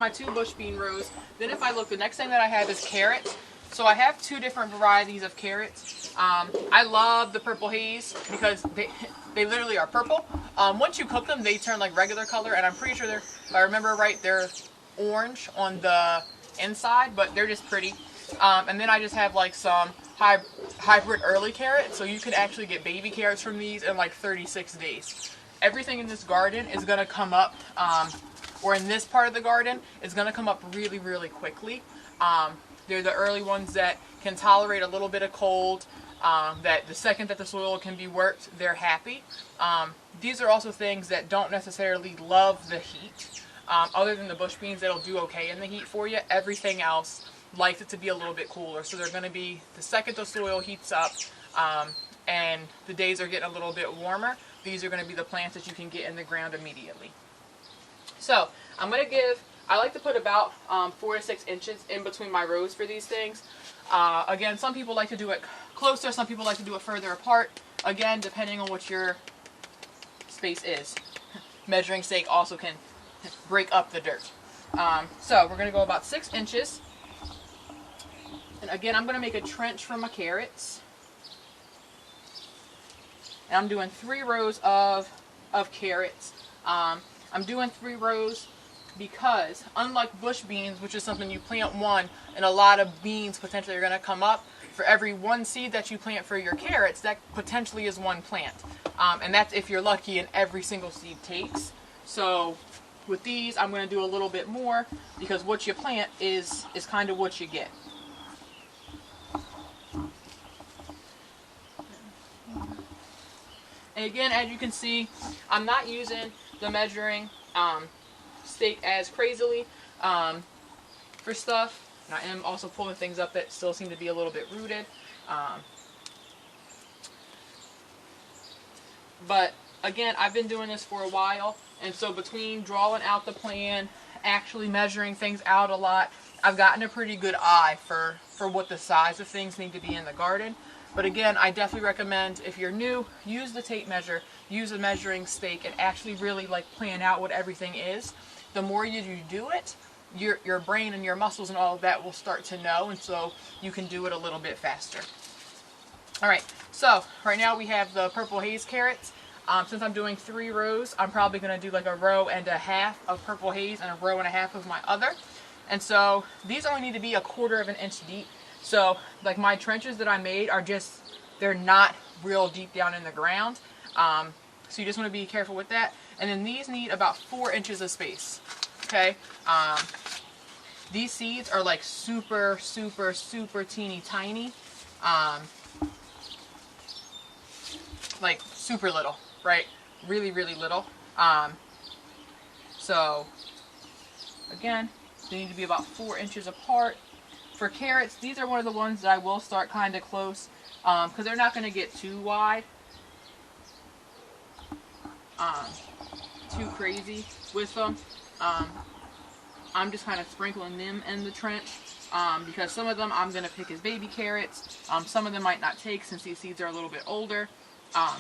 My 2 bush bean rows. Then if I look, the next thing that I have is carrots. So I have 2 different varieties of carrots. I love the purple haze because they literally are purple. Once you cook them, they turn like regular color, and I'm pretty sure if I remember right, they're orange on the inside, but they're just pretty. And then I just have like some hybrid early carrots, so you could actually get baby carrots from these in like 36 days. Everything in this garden is going to come up, or in this part of the garden, is going to come up really, really quickly. They're the early ones that can tolerate a little bit of cold, that the second that the soil can be worked, they're happy. These are also things that don't necessarily love the heat. Other than the bush beans that'll do okay in the heat for you, everything else likes it to be a little bit cooler. So they're going to be, the second the soil heats up and the days are getting a little bit warmer, these are going to be the plants that you can get in the ground immediately. So I'm going to I like to put about 4 to 6 inches in between my rows for these things. Again, some people like to do it closer, some people like to do it further apart. Again, depending on what your space is. Measuring stake also can break up the dirt. So we're going to go about 6 inches. And again, I'm going to make a trench for my carrots. And I'm doing 3 rows of carrots. I'm doing 3 rows because, unlike bush beans, which is something you plant one and a lot of beans potentially are going to come up, for every 1 seed that you plant for your carrots, that potentially is 1 plant. And that's if you're lucky and every single seed takes. So with these, I'm going to do a little bit more because what you plant is kind of what you get. And again, as you can see, I'm not using the measuring stake as crazily for stuff. And I am also pulling things up that still seem to be a little bit rooted. But again, I've been doing this for a while, and so between drawing out the plan, actually measuring things out a lot, I've gotten a pretty good eye for what the size of things need to be in the garden. But again, I definitely recommend, if you're new, use the tape measure, use a measuring stake, and actually really like plan out what everything is. The more you do it, your brain and your muscles and all of that will start to know, and so you can do it a little bit faster. Alright, so right now we have the purple haze carrots. Since I'm doing 3 rows, I'm probably going to do like a row and a half of purple haze and a row and a half of my other. And so these only need to be 1/4 of an inch deep. So like my trenches that I made are just, they're not real deep down in the ground. So you just want to be careful with that. And then these need about 4 inches of space. Okay. These seeds are like super, super, super teeny tiny. Like super little, right? Really, really little. So again, they need to be about 4 inches apart. For carrots, these are one of the ones that I will start kind of close because they're not going to get too wide, too crazy with them. I'm just kind of sprinkling them in the trench because some of them I'm going to pick as baby carrots. Some of them might not take since these seeds are a little bit older.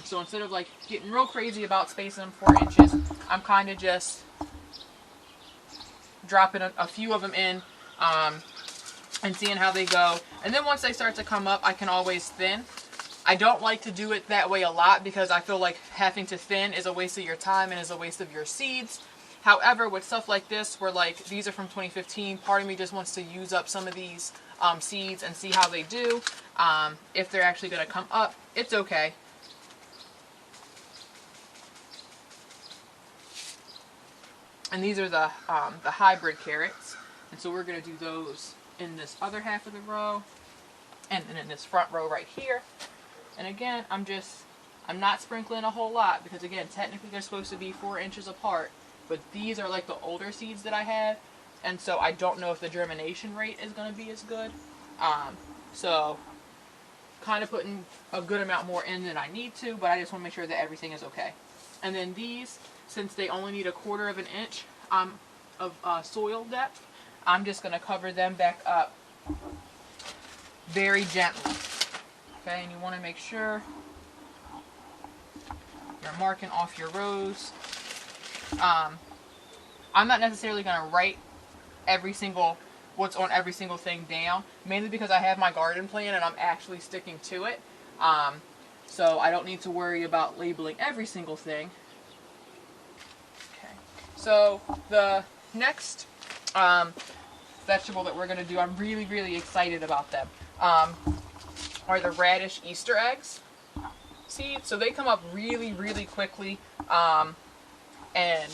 So instead of like getting real crazy about spacing them 4 inches, I'm kind of just dropping a few of them in and seeing how they go. And then once they start to come up, I can always thin. I don't like to do it that way a lot because I feel like having to thin is a waste of your time and is a waste of your seeds. However, with stuff like this, where like these are from 2015, part of me just wants to use up some of these seeds and see how they do. If they're actually going to come up, it's okay. And these are the hybrid carrots. And so we're going to do those in this other half of the row. And then in this front row right here. And again, I'm not sprinkling a whole lot because again, technically they're supposed to be 4 inches apart. But these are like the older seeds that I have. And so I don't know if the germination rate is going to be as good. So kind of putting a good amount more in than I need to, but I just want to make sure that everything is okay. And then these, since they only need 1/4 of an inch of soil depth, I'm just going to cover them back up very gently. Okay, and you want to make sure you're marking off your rows. I'm not necessarily going to write what's on every single thing down, mainly because I have my garden plan and I'm actually sticking to it. So I don't need to worry about labeling every single thing. Okay. So the next vegetable that we're going to do, I'm really, really excited about them, are the radish Easter eggs seeds. So they come up really, really quickly, and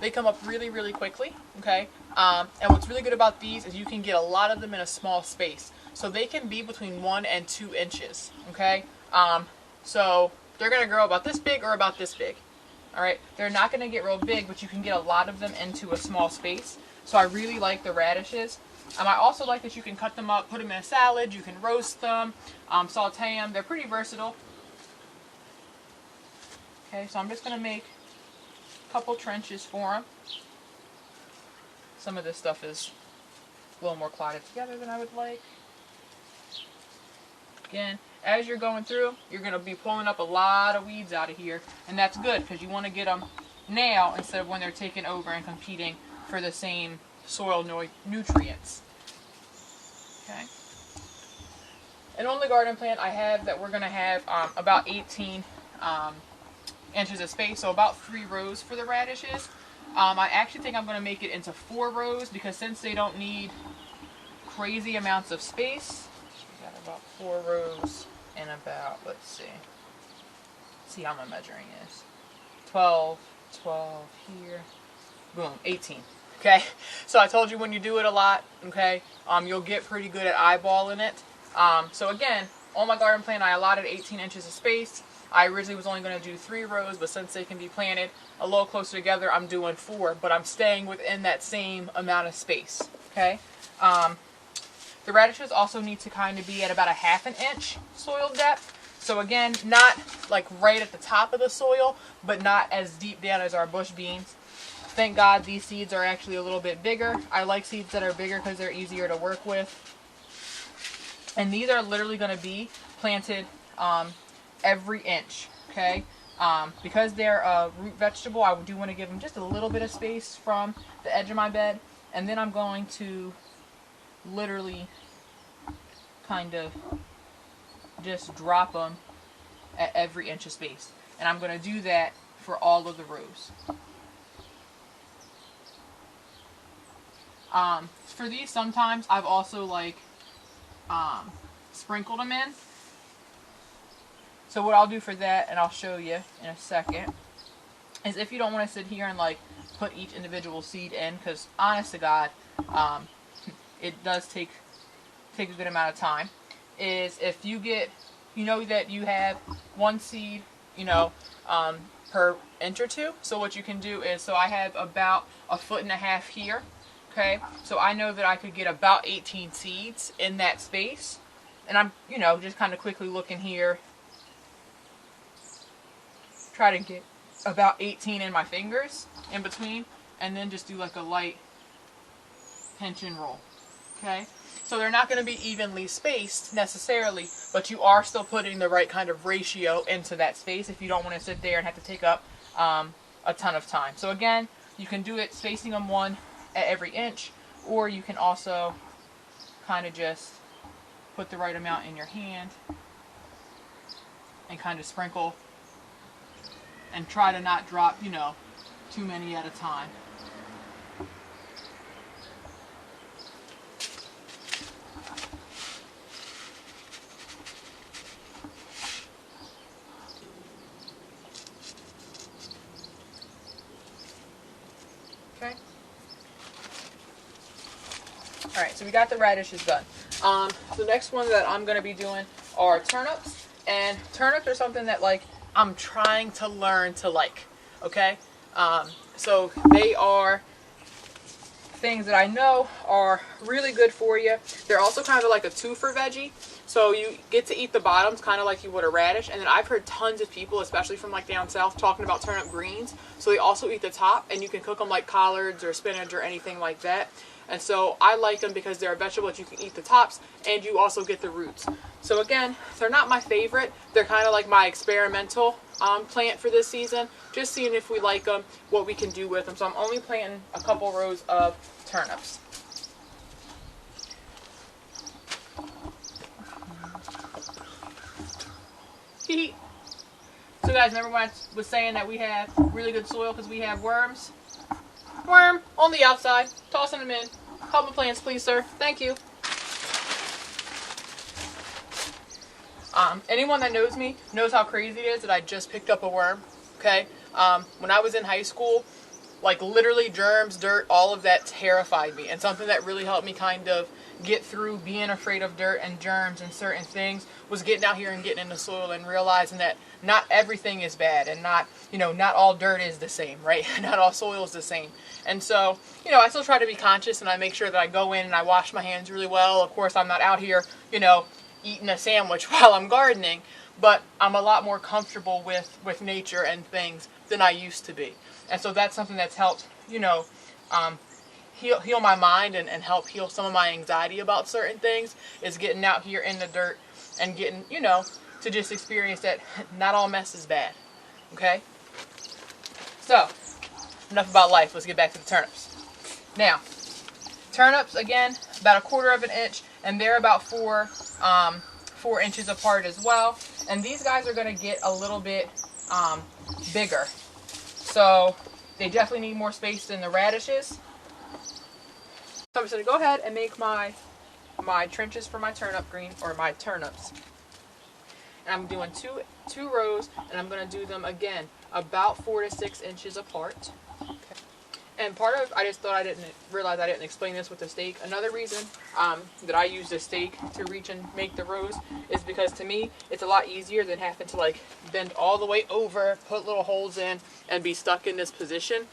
they come up really, really quickly, okay? And what's really good about these is you can get a lot of them in a small space. So they can be between 1 and 2 inches, okay? So they're going to grow about this big or about this big, all right? They're not going to get real big, but you can get a lot of them into a small space. So I really like the radishes. I also like that you can cut them up, put them in a salad, you can roast them, saute them. They're pretty versatile. Okay, so I'm just going to make a couple trenches for them. Some of this stuff is a little more clotted together than I would like. Again, as you're going through, you're going to be pulling up a lot of weeds out of here, and that's good because you want to get them now instead of when they're taking over and competing for the same soil nutrients. Okay. And on the garden plan, I have that we're going to have about 18 inches of space, so about 3 rows for the radishes. I actually think I'm going to make it into 4 rows because since they don't need crazy amounts of space, we got about 4 rows and about, let's see how my measuring is. 12 here, boom, 18. Okay, so I told you when you do it a lot, okay, you'll get pretty good at eyeballing it. So again, on my garden plan, I allotted 18 inches of space. I originally was only going to do 3 rows, but since they can be planted a little closer together, I'm doing 4, but I'm staying within that same amount of space, okay? The radishes also need to kind of be at about a 1/2 inch soil depth. So again, not like right at the top of the soil, but not as deep down as our bush beans. Thank God these seeds are actually a little bit bigger. I like seeds that are bigger because they're easier to work with. And these are literally going to be planted every inch, okay? Because they're a root vegetable, I do want to give them just a little bit of space from the edge of my bed. And then I'm going to literally kind of just drop them at every inch of space. And I'm going to do that for all of the rows. For these, sometimes I've also like sprinkled them in. So what I'll do for that, and I'll show you in a second, is if you don't want to sit here and like put each individual seed in, because honest to God, it does take a good amount of time, is if you get, you know that you have 1 seed, you know, per inch or 2. So what you can do is, so I have about 1.5 feet here. Okay, so I know that I could get about 18 seeds in that space, and I'm, you know, just kind of quickly looking here, try to get about 18 in my fingers in between, and then just do like a light pinch and roll. Okay, so they're not going to be evenly spaced necessarily, but you are still putting the right kind of ratio into that space if you don't want to sit there and have to take up a ton of time. So again, you can do it spacing them 1 at every inch, or you can also kind of just put the right amount in your hand and kind of sprinkle and try to not drop, you know, too many at a time. Okay. Alright, so we got the radishes done. The next one that I'm going to be doing are turnips. And turnips are something that, like, I'm trying to learn to like, okay? So they are things that I know are really good for you. They're also kind of like a twofer veggie. So you get to eat the bottoms kind of like you would a radish. And then I've heard tons of people, especially from like down south, talking about turnip greens. So they also eat the top, and you can cook them like collards or spinach or anything like that. And so I like them because they're a vegetable that you can eat the tops and you also get the roots. So again, they're not my favorite. They're kind of like my experimental plant for this season. Just seeing if we like them, what we can do with them. So I'm only planting a couple rows of turnips. So guys, remember when I was saying that we have really good soil because we have worms? Worm on the outside. Tossing them in. Couple plants, please, sir. Thank you. Anyone that knows me knows how crazy it is that I just picked up a worm. Okay? When I was in high school, like literally germs, dirt, all of that terrified me. And something that really helped me kind of get through being afraid of dirt and germs and certain things was getting out here and getting in the soil and realizing that not everything is bad and not, not all dirt is the same, right? Not all soil is the same. And so, I still try to be conscious and I make sure that I go in and I wash my hands really well. Of course, I'm not out here, eating a sandwich while I'm gardening, but I'm a lot more comfortable with nature and things than I used to be. And so that's something that's helped, heal my mind and help heal some of my anxiety about certain things, is getting out here in the dirt and getting, to just experience that not all mess is bad. Okay? So, enough about life. Let's get back to the turnips. Now, turnips, again, about 1/4 of an inch, and they're about 4 inches apart as well. And these guys are going to get a little bit bigger. So, they definitely need more space than the radishes. So I'm just going to go ahead and make my trenches for my turnip green, or my turnips. And I'm doing two rows, and I'm going to do them again about 4 to 6 inches apart. Okay. And part of, I just thought I didn't realize I didn't explain this with the stake. Another reason that I use the stake to reach and make the rows is because to me it's a lot easier than having to like bend all the way over, put little holes in, and be stuck in this position.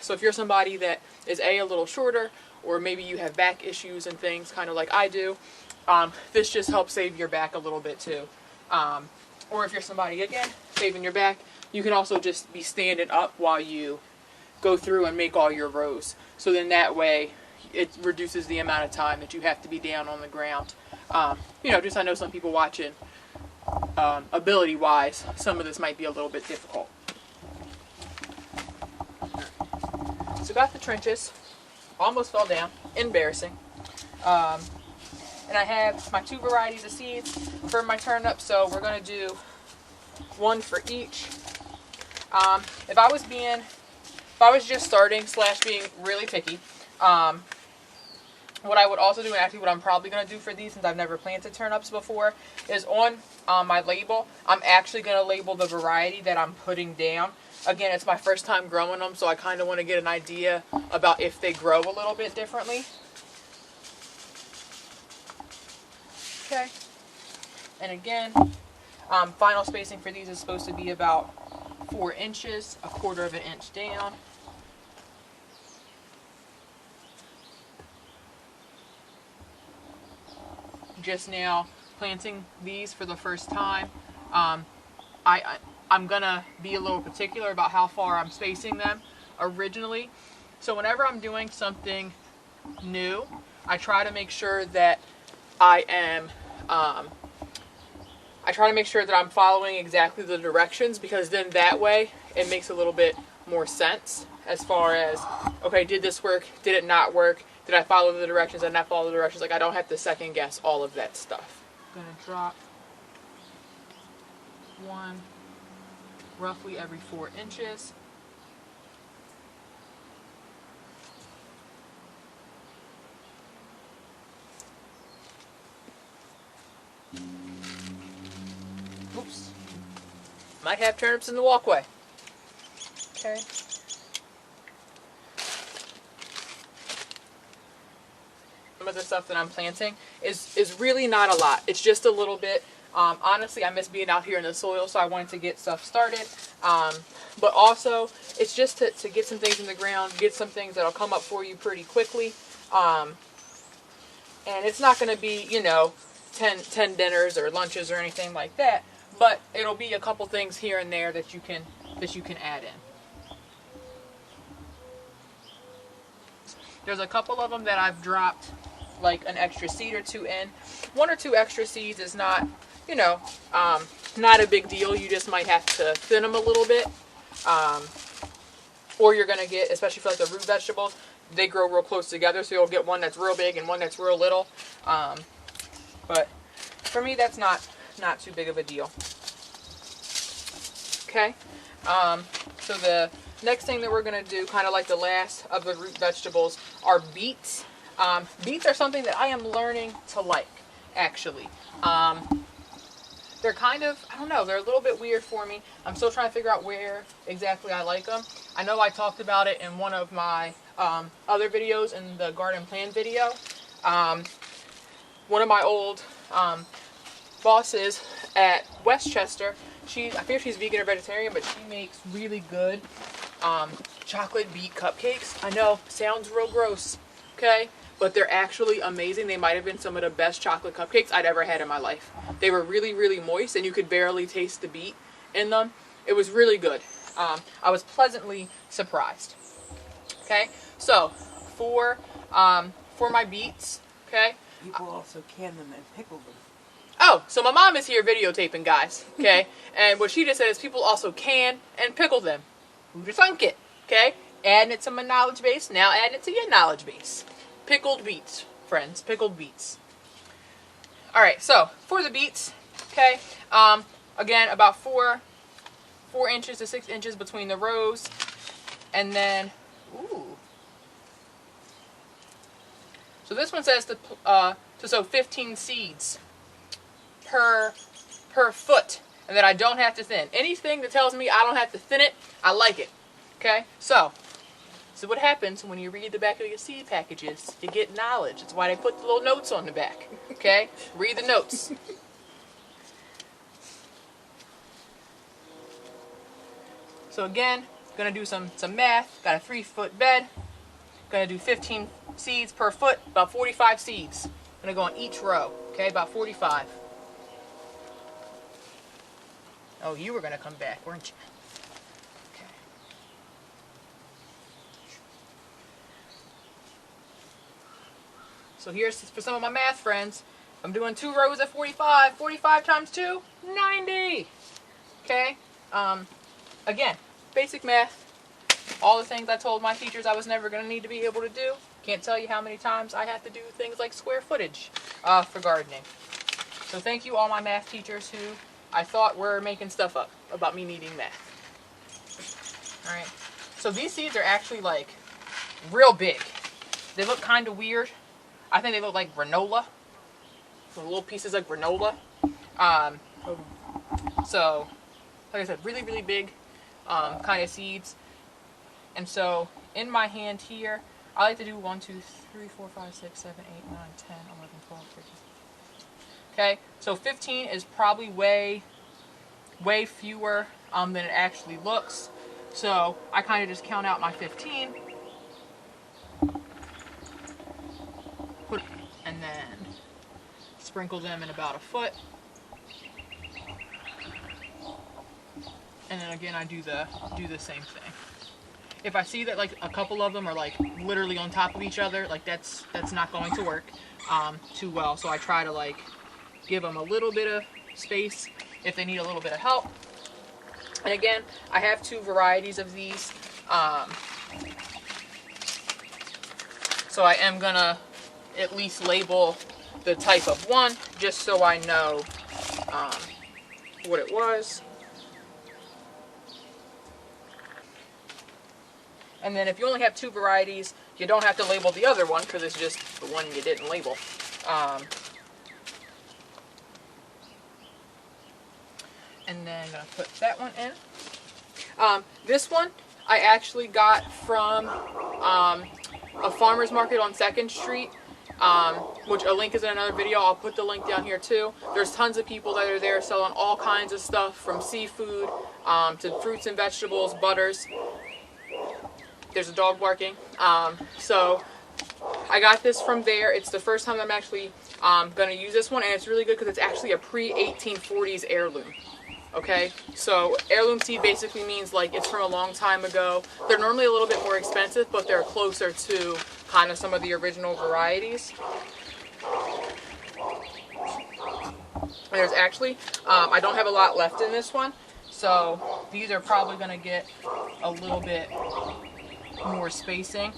So if you're somebody that is a little shorter, or maybe you have back issues and things kind of like I do, this just helps save your back a little bit too. Or if you're somebody, again, saving your back, you can also just be standing up while you go through and make all your rows. So then that way it reduces the amount of time that you have to be down on the ground. Just I know some people watching, ability wise, some of this might be a little bit difficult. So got the trenches, almost fell down, embarrassing. And I have my 2 varieties of seeds for my turnip, so we're going to do 1 for each. If I was just starting / being really picky, what I would also do, and actually what I'm probably going to do for these, since I've never planted turnips before, is on my label, I'm actually going to label the variety that I'm putting down. Again, it's my first time growing them, so I kind of want to get an idea about if they grow a little bit differently. Okay. And again, final spacing for these is supposed to be about 4 inches, 1/4 of an inch down. Just now planting these for the first time. I'm gonna be a little particular about how far I'm spacing them originally. So whenever I'm doing something new, I try to make sure that I'm following exactly the directions, because then that way it makes a little bit more sense as far as, okay, did this work? Did it not work? Did I follow the directions? Did I not follow the directions? Like, I don't have to second guess all of that stuff. I'm gonna drop 1 roughly every 4 inches. Oops. Might have turnips in the walkway. Okay. Some of the stuff that I'm planting is really not a lot. It's just a little bit. Honestly, I miss being out here in the soil, so I wanted to get stuff started. But also, it's just to get some things in the ground, get some things that'll come up for you pretty quickly. And it's not going to be, 10 dinners or lunches or anything like that, but it'll be a couple things here and there that you can add in. There's a couple of them that I've dropped like an extra seed or 2 in. 1 or 2 extra seeds is not not a big deal. You just might have to thin them a little bit. Or you're going to get, especially for like the root vegetables, they grow real close together. So you'll get one that's real big and one that's real little. But for me, that's not too big of a deal. Okay. So the next thing that we're going to do, kind of like the last of the root vegetables, are beets. Beets are something that I am learning to like, actually. They're kind of, I don't know, they're a little bit weird for me. I'm still trying to figure out where exactly I like them. I know I talked about it in one of my other videos, in the garden plan video. One of my old bosses at Westchester, I think she's vegan or vegetarian, but she makes really good chocolate beet cupcakes. I know, sounds real gross, okay? But they're actually amazing. They might have been some of the best chocolate cupcakes I'd ever had in my life. They were really, really moist, and you could barely taste the beet in them. It was really good. I was pleasantly surprised. Okay, so for my beets, okay. People also can them and pickle them. Oh, so my mom is here videotaping, guys. Okay, and what she just said is people also can and pickle them. Who just thunk it? Okay, adding it to my knowledge base. Now adding it to your knowledge base. Pickled beets, friends. Pickled beets. Alright, so for the beets, okay, again, about 4 inches to 6 inches between the rows. And then, ooh. So this one says to sow 15 seeds per foot. And that I don't have to thin. Anything that tells me I don't have to thin it, I like it. Okay, so what happens when you read the back of your seed packages? You get knowledge. That's why they put the little notes on the back. Okay? Read the notes. So again, gonna do some math. Got a 3-foot bed. Gonna do 15 seeds per foot, about 45 seeds. Gonna go on each row. Okay, about 45. Oh, you were gonna come back, weren't you? So here's for some of my math friends. I'm doing 2 rows at 45. 45 times 2, 90. Okay? Again, basic math. All the things I told my teachers I was never going to need to be able to do. Can't tell you how many times I have to do things like square footage for gardening. So thank you all my math teachers who I thought were making stuff up about me needing math. Alright. So these seeds are actually like real big. They look kind of weird. I think they look like granola. So little pieces of granola. So, like I said, really, really big kind of seeds. And so, in my hand here, I like to do 1, 2, 3, 4, 5, 6, 7, 8, 9, 10, 11, 12, 13. Okay, so 15 is probably way fewer than it actually looks. So, I kind of just count out my 15. And then sprinkle them in about a foot. And then again I do the same thing. If I see that like a couple of them are like literally on top of each other, like that's not going to work too well. So I try to like give them a little bit of space if they need a little bit of help. And again, I have 2 varieties of these. So I am gonna at least label the type of one, just so I know what it was. And then if you only have 2 varieties, you don't have to label the other one, because it's just the one you didn't label. And then I'm going to put that one in. This one I actually got from a farmer's market on 2nd Street. Which a link is in another video. I'll put the link down here too. There's tons of people that are there selling all kinds of stuff, from seafood to fruits and vegetables, butters. There's a dog barking. So I got this from there. It's the first time I'm actually going to use this one, and it's really good because it's actually a pre-1840s heirloom. Okay, so heirloom seed basically means like it's from a long time ago. They're normally a little bit more expensive, but they're closer to kind of some of the original varieties. There's actually, I don't have a lot left in this one, so these are probably going to get a little bit more spacing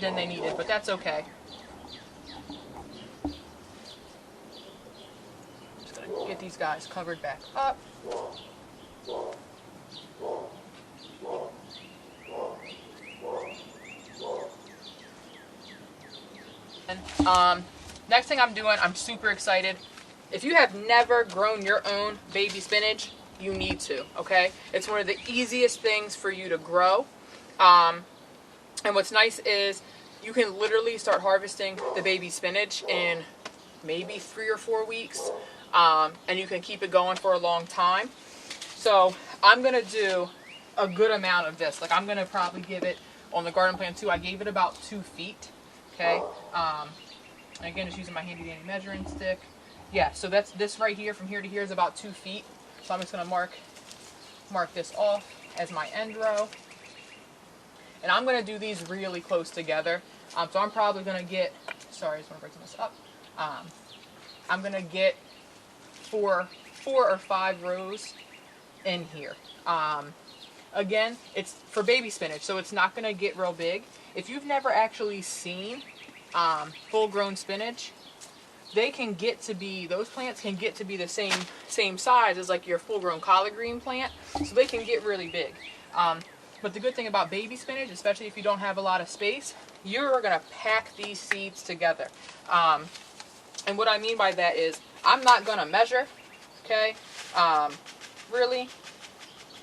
than they needed, but that's okay. Just going to get these guys covered back up. And, next thing I'm doing, I'm super excited. If you have never grown your own baby spinach, you need to, okay? It's one of the easiest things for you to grow. And what's nice is you can literally start harvesting the baby spinach in maybe 3 or 4 weeks. And you can keep it going for a long time. So I'm going to do a good amount of this. Like I'm going to probably give it, on the garden plan too, I gave it about 2 feet. Okay, again, just using my handy dandy measuring stick. Yeah, so that's this right here, from here to here is about 2 feet. So I'm just gonna mark this off as my end row. And I'm gonna do these really close together. So I'm probably gonna get, sorry, I just wanna break this up. I'm gonna get four or 5 rows in here. Again, it's for baby spinach, so it's not gonna get real big. If you've never actually seen full-grown spinach, they can get to be, those plants can get to be the same size as like your full-grown collard green plant, so they can get really big. But the good thing about baby spinach, especially if you don't have a lot of space, you're gonna pack these seeds together. And what I mean by that is, I'm not gonna measure, okay? Really,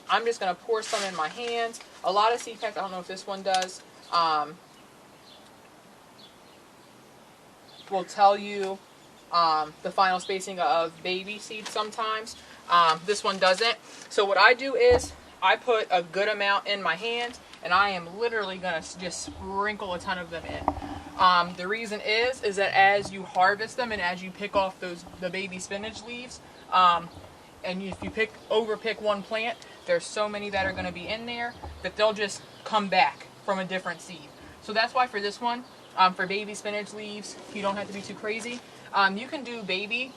I'm just gonna pour some in my hands. A lot of seed packs, I don't know if this one does, will tell you the final spacing of baby seeds sometimes. This one doesn't. So what I do is I put a good amount in my hands, and I am literally going to just sprinkle a ton of them in. The reason is that as you harvest them and as you pick off the baby spinach leaves, and if you overpick one plant, there's so many that are going to be in there that they'll just come back from a different seed. So that's why for this one, for baby spinach leaves, you don't have to be too crazy. You can do baby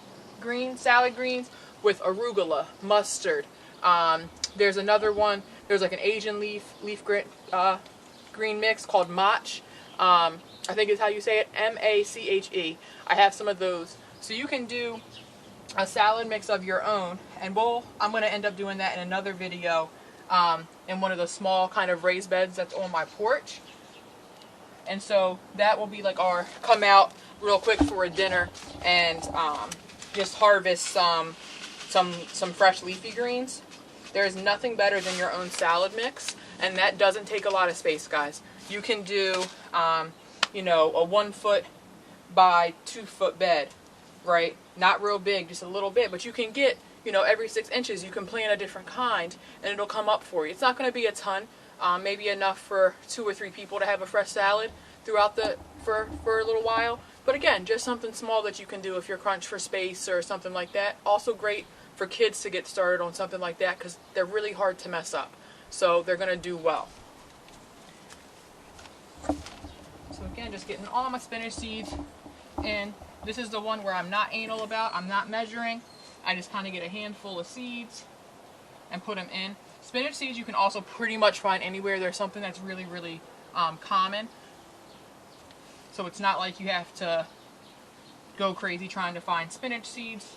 salad greens with arugula, mustard. There's another one, there's like an Asian leaf green mix called mach. I think is how you say it, M-A-C-H-E. I have some of those. So you can do a salad mix of your own, and I'm going to end up doing that in another video in one of the small kind of raised beds that's on my porch. And so that will be like our come out real quick for a dinner and just harvest some fresh leafy greens. There's nothing better than your own salad mix, and that doesn't take a lot of space, guys. You can do, you know, a 1 foot by 2 foot bed, right? Not real big, just a little bit, but you can get, you know, every 6 inches you can plant a different kind, and it'll come up for you. It's not going to be a ton. Maybe enough for 2 or 3 people to have a fresh salad throughout for a little while. But again, just something small that you can do if you're crunched for space or something like that. Also great for kids to get started on something like that because they're really hard to mess up. So they're going to do well. So again, just getting all my spinach seeds in. This is the one where I'm not anal about. I'm not measuring. I just kind of get a handful of seeds and put them in. Spinach seeds you can also pretty much find anywhere. There's something that's really, really common. So it's not like you have to go crazy trying to find spinach seeds.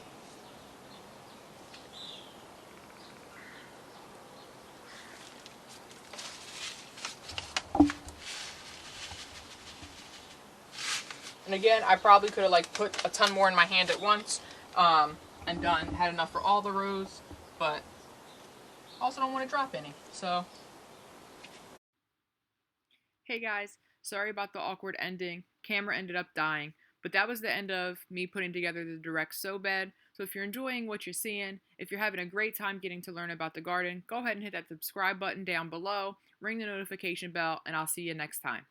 And again, I probably could have like put a ton more in my hand at once and had enough for all the rows, but also don't want to drop any. So, hey guys, sorry about the awkward ending. Camera ended up dying, but that was the end of me putting together the direct sow bed. So if you're enjoying what you're seeing, if you're having a great time getting to learn about the garden, go ahead and hit that subscribe button down below, ring the notification bell, and I'll see you next time.